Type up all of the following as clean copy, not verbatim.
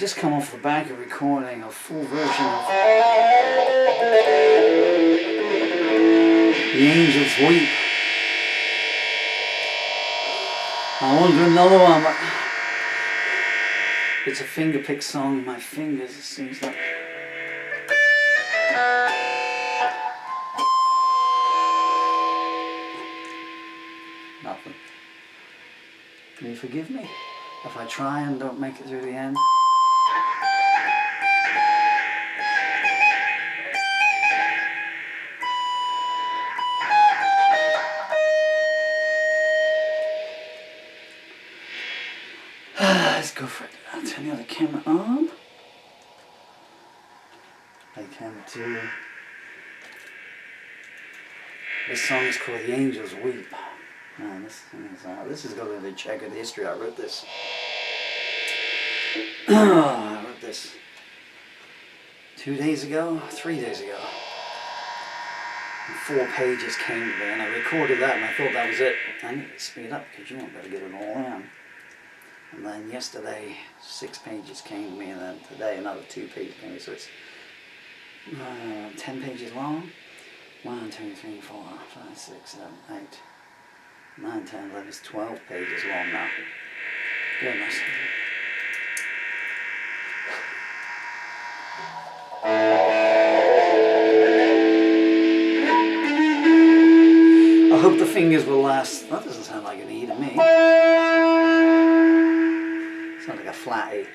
just come off the back of recording a full version of The Angels Weep. I want to do another one, but it's a finger-pick song. My fingers, it seems like. Nothing. Can you forgive me if I try and don't make it through the end? Let's go for it. I'll turn the other camera on. Play camera 2. This song is called The Angels Weep. Man, this has got a little check of the history. I wrote this. I wrote this 3 days ago. And 4 pages came to me, and I recorded that, and I thought that was it. I need to speed up because you won't be able to get it all in. And then yesterday, 6 pages came to me, and then today another 2 pages came to me. So it's 10 pages long. 1, 2, 3, 4, 5, 6, 7, 8, 9, 10, 11, it's 12 pages long now. Goodness. I hope the fingers will last. That doesn't sound like an E to me. Sounds like a flat E.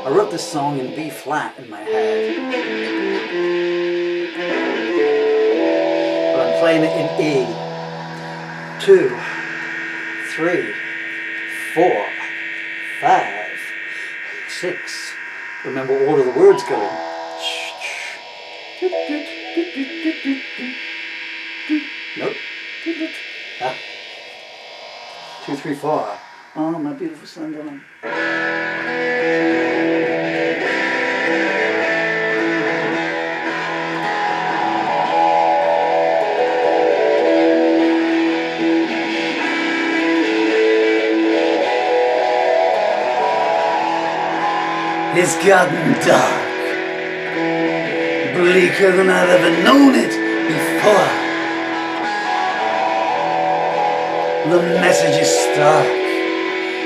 I wrote this song in B flat in my head, but I'm playing it in E. 2, 3, 4, 5, 6. Remember what order the words go in. Nope. 2, 3, 4. Oh, my beautiful sundown. It's gotten dark, bleaker than I've ever known it before. The message is stark.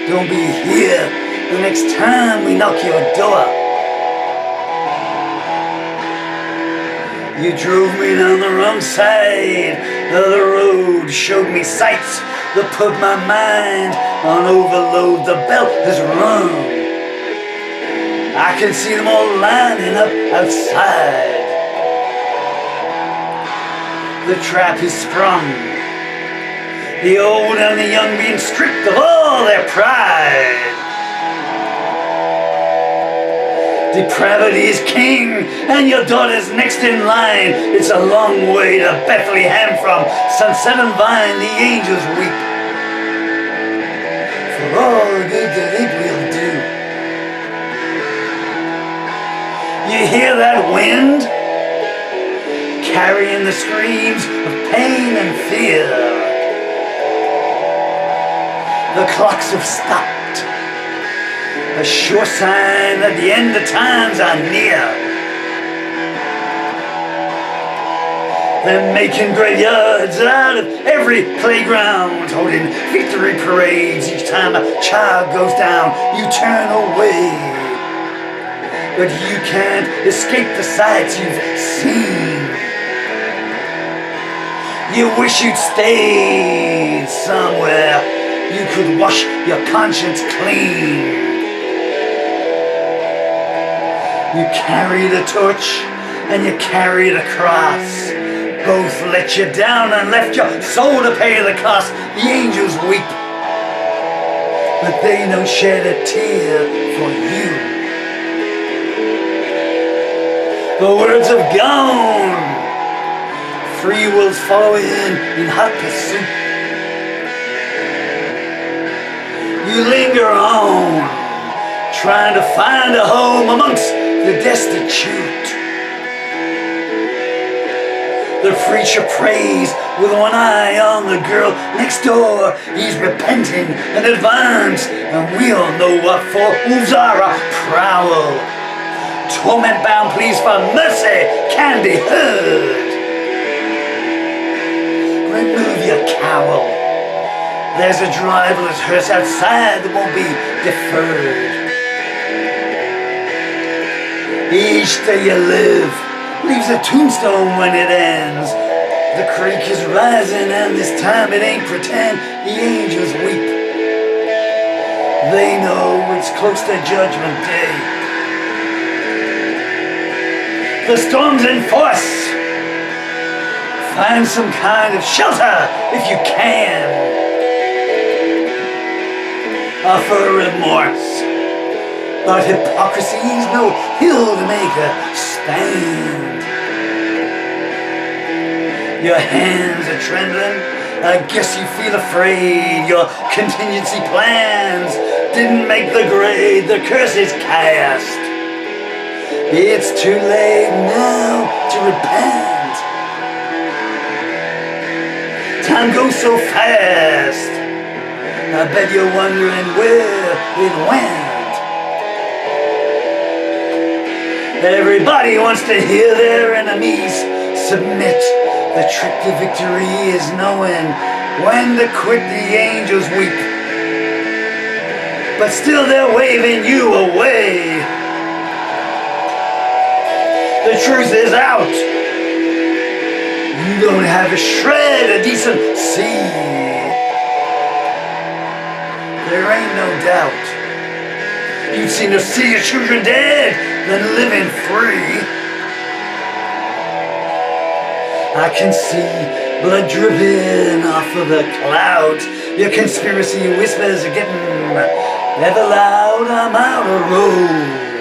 Don't be here the next time we knock your door. You drove me down the wrong side of the road, showed me sights that put my mind on overload. The bell has rung. I can see them all lining up outside. The trap is sprung. The old and the young being stripped of all their pride. Depravity is king, and your daughter's next in line. It's a long way to Bethlehem from Sunset and Vine. The angels weep for all the good that it will do. You hear that wind carrying the screams of pain and fear. The clocks have stopped, a sure sign that the end of times are near. They're making graveyards out of every playground, holding victory parades. Each time a child goes down, you turn away. But you can't escape the sights you've seen. You wish you'd stayed somewhere you could wash your conscience clean. You carried a torch and you carried a cross. Both let you down and left your soul to pay the cost. The angels weep, but they don't shed a tear for you. The words have gone. Free will's following in hot pursuit. You linger on, trying to find a home amongst the destitute. The preacher prays with one eye on the girl next door. He's repenting in advance, and we all know what for. Wolves are a prowl. Torment-bound pleas for mercy can be heard. Remove your cowl. There's a driverless hearse outside that won't be deferred. Each day you live leaves a tombstone when it ends. The creek is rising and this time it ain't pretend. The angels weep. They know it's close to Judgment Day. The storm's in force. Find some kind of shelter if you can. Offer remorse, but hypocrisy's no hill to make a stand. Your hands are trembling, I guess you feel afraid. Your contingency plans didn't make the grade, the curse is cast. It's too late now to repent. Time goes so fast, I bet you're wondering where it went. Everybody wants to hear their enemies submit. The trick to victory is knowing when to quit. The angels weep, but still they're waving you away. The truth is out. You don't have a shred of decency. There ain't no doubt. You'd sooner see your children dead than living free. I can see blood dripping off of the clouds. Your conspiracy whispers are getting ever loud. I'm out of road.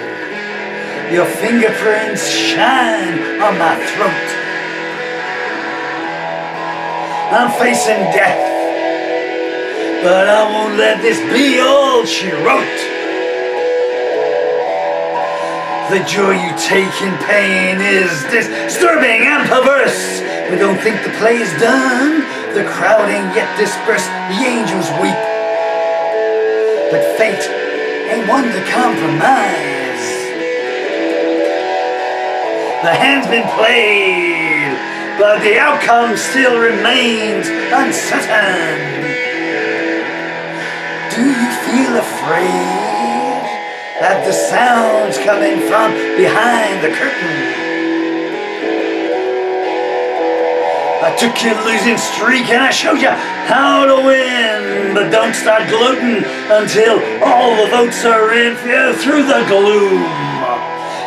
Your fingerprints shine on my throat. I'm facing death, but I won't let this be all she wrote. The joy you take in pain is disturbing and perverse. But don't think the play is done. The crowd ain't yet dispersed. The angels weep, but fate ain't one to compromise. The hand's been played, but the outcome still remains uncertain. Do you feel afraid at the sounds coming from behind the curtain? I took your losing streak and I showed you how to win. But don't start gloating until all the votes are in. Through the gloom,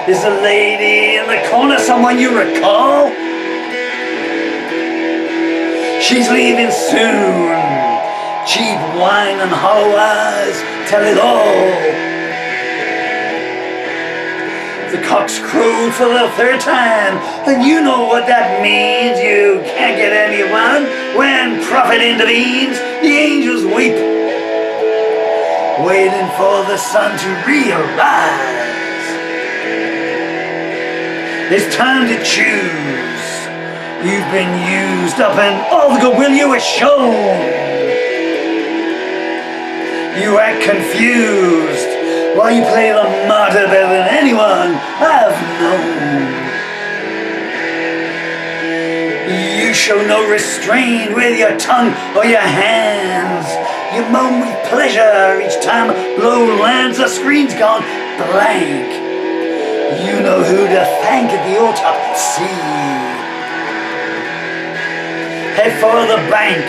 is a lady in the corner someone you recall? She's leaving soon. Cheap wine and hollow eyes tell it all. The cock's crowed for the third time, and you know what that means. You can't get anyone when prophet intervenes. The angels weep, waiting for the sun to re-arise. It's time to choose. You've been used up and all the goodwill you were shown. You act confused while you play the martyr better than anyone I've known. You show no restraint with your tongue or your hands. You moan with pleasure each time a blow lands. The screen's gone blank. You know who to thank at the autopsy. Head for the bank,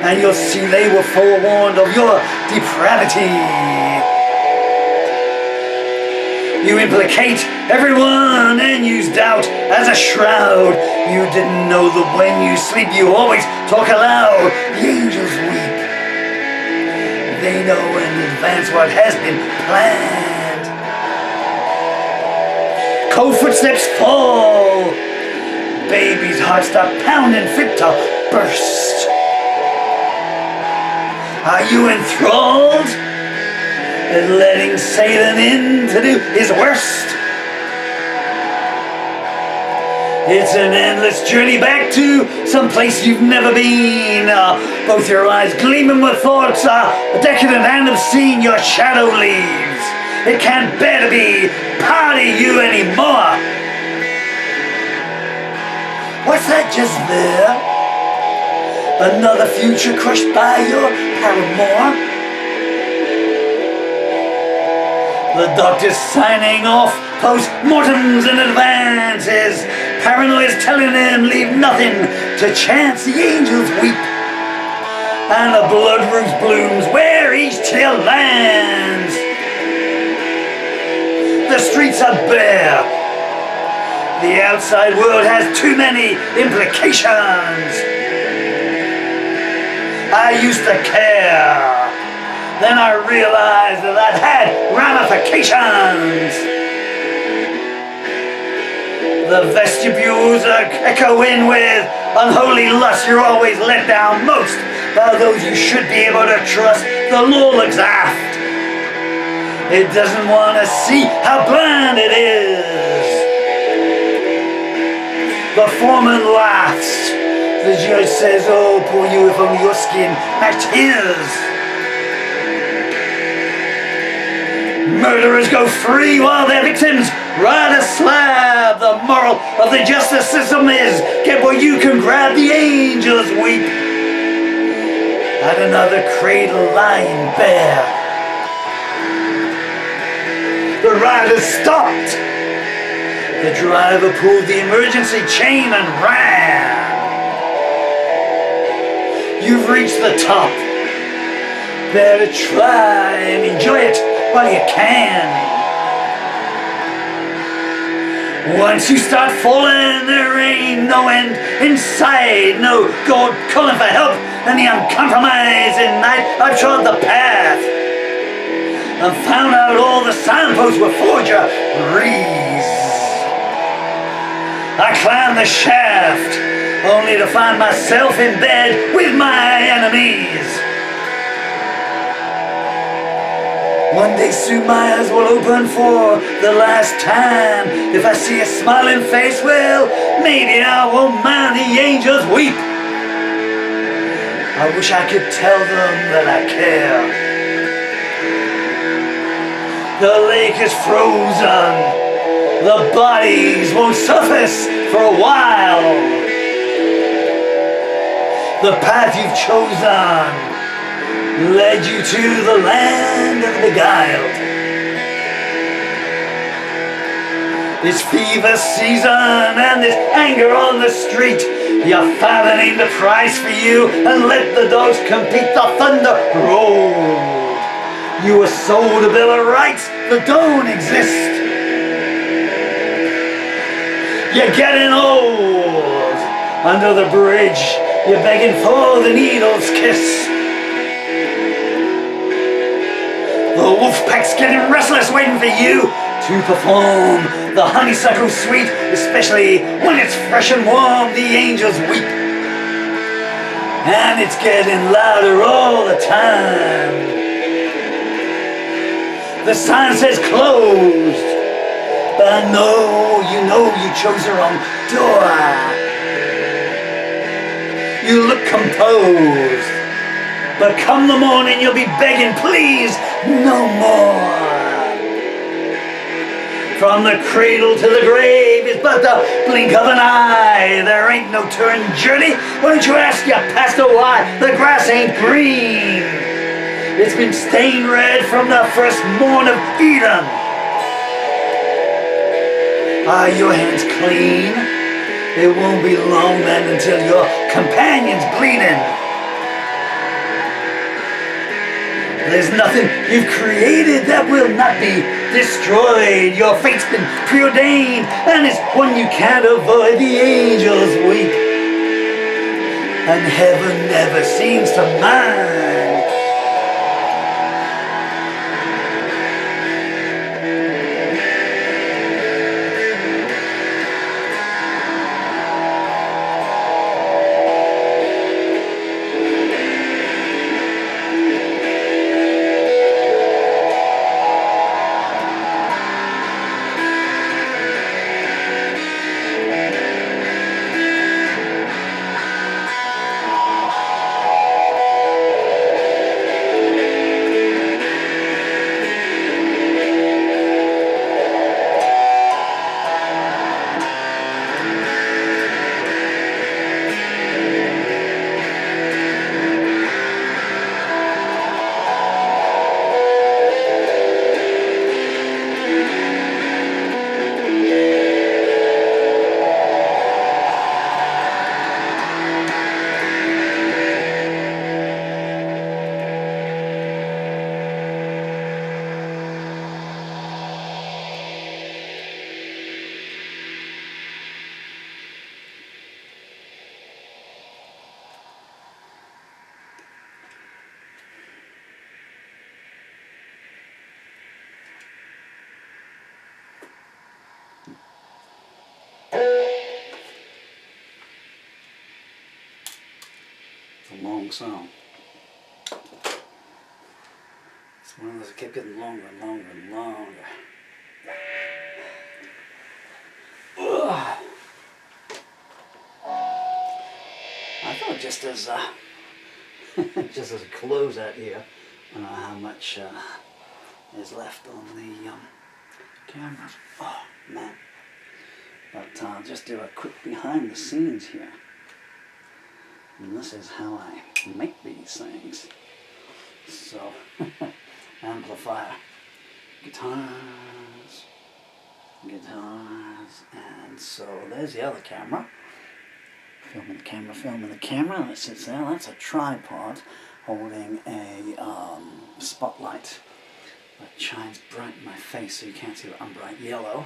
and you'll see they were forewarned of your depravity. You implicate everyone and use doubt as a shroud. You didn't know that when you sleep you always talk aloud. The angels weep. They know in advance what has been planned. Cold footsteps fall. Baby's heart stop pounding, fit to burst. Are you enthralled at letting Satan in to do his worst? It's an endless journey back to some place you've never been. Both your eyes gleaming with thoughts, decadent and obscene, your shadow leaves. It can't bear to be part of you anymore. What's that just there? Another future crushed by your paramour? The doctor's signing off post-mortems and advances. Paranoia's telling him leave nothing to chance. The angels weep and the blood rose blooms where each tale lands. The streets are bare. The outside world has too many implications. I used to care. Then I realized that had ramifications. The vestibules are echoing with unholy lust. You're always let down most by those you should be able to trust. The law looks aft. It doesn't want to see how blind it is. The foreman laughs. The judge says, oh, poor you, if only your skin matched his. Murderers go free while their victims ride a slab. The moral of the justice system is get what you can grab. The angels weep at another cradle lying bare. The rider stopped. The driver pulled the emergency chain and ran. You've reached the top. Better try and enjoy it while you can. Once you start falling, there ain't no end inside. No God calling for help in the uncompromising night. I've trod the path and found out all the signposts were forgeries. I climbed the shaft only to find myself in bed with my enemies. One day soon my eyes will open for the last time. If I see a smiling face, well, maybe I won't mind. The angels weep. I wish I could tell them that I care. The lake is frozen. The bodies won't surface for a while. The path you've chosen led you to the land of the beguiled. This fever season and this anger on the street, your father named a price for you and let the dogs compete. The thunder rolled. You were sold a bill of rights that don't exist. You're getting old. Under the bridge, you're begging for the needle's kiss. The wolf pack's getting restless waiting for you to perform the honeysuckle suite, especially when it's fresh and warm. The angels weep, and it's getting louder all the time. The sign says closed, but I know you chose the wrong door. You look composed, but come the morning you'll be begging, please, no more. From the cradle to the grave is but the blink of an eye. There ain't no turn journey. Why don't you ask your pastor why the grass ain't green? It's been stained red from the first morn of Eden. Are your hands clean? It won't be long then until your companion's bleeding. There's nothing you've created that will not be destroyed. Your fate's been preordained, and it's one you can't avoid. The angels weep, and heaven never seems to mind. long song. It's one of those that kept getting longer and longer and longer. Ugh. I thought just as a closeout here, I don't know how much is left on the camera. Oh man! But I'll just do a quick behind the scenes here. And this is how I make these things. So, amplifier, guitars, and so there's the other camera. Filming the camera, that sits there. That's a tripod holding a spotlight that shines bright in my face so you can't see that I'm bright yellow.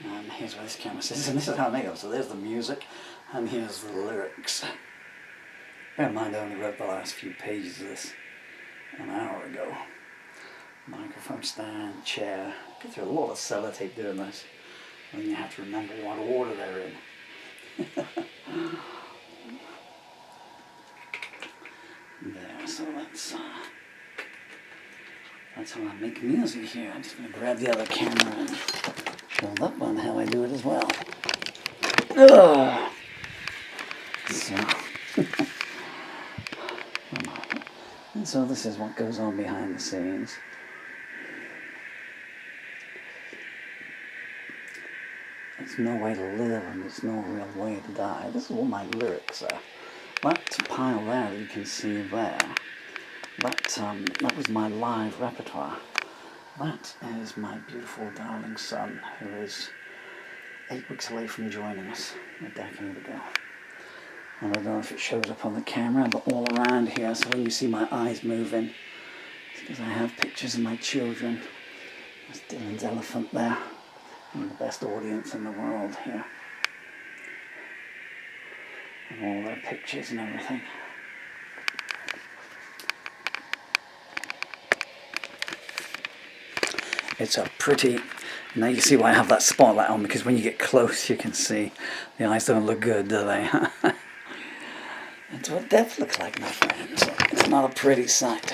And here's where this camera sits, and this is how I make it. So there's the music, and here's the lyrics. Bear in mind I only wrote the last few pages of this an hour ago. Microphone stand, chair. Get through a lot of sellotape doing this. And then you have to remember what order they're in. There, so that's how I make music here. I'm just going to grab the other camera and show that one how I do it as well. Ugh. So, and so this is what goes on behind the scenes. It's no way to live and it's no real way to die. This is what my lyrics are. That pile there that you can see there, that was my live repertoire. That is my beautiful darling son, who is 8 weeks away from joining us a decade ago. And I don't know if it shows up on the camera, but all around here, so when you see my eyes moving, it's because I have pictures of my children. There's Dylan's elephant there, and the best audience in the world here. And all their pictures and everything. It's a pretty, now you see why I have that spotlight on, because when you get close you can see the eyes don't look good, do they? That's what death looks like, my friends. It's not a pretty sight.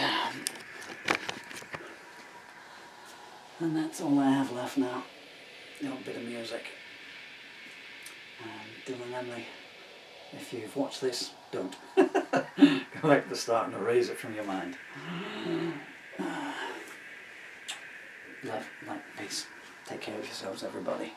And that's all I have left now. A little bit of music. Dylan Emily. If you've watched this, don't. Go back to the start and erase it from your mind. Love, light, peace. Take care of yourselves, everybody.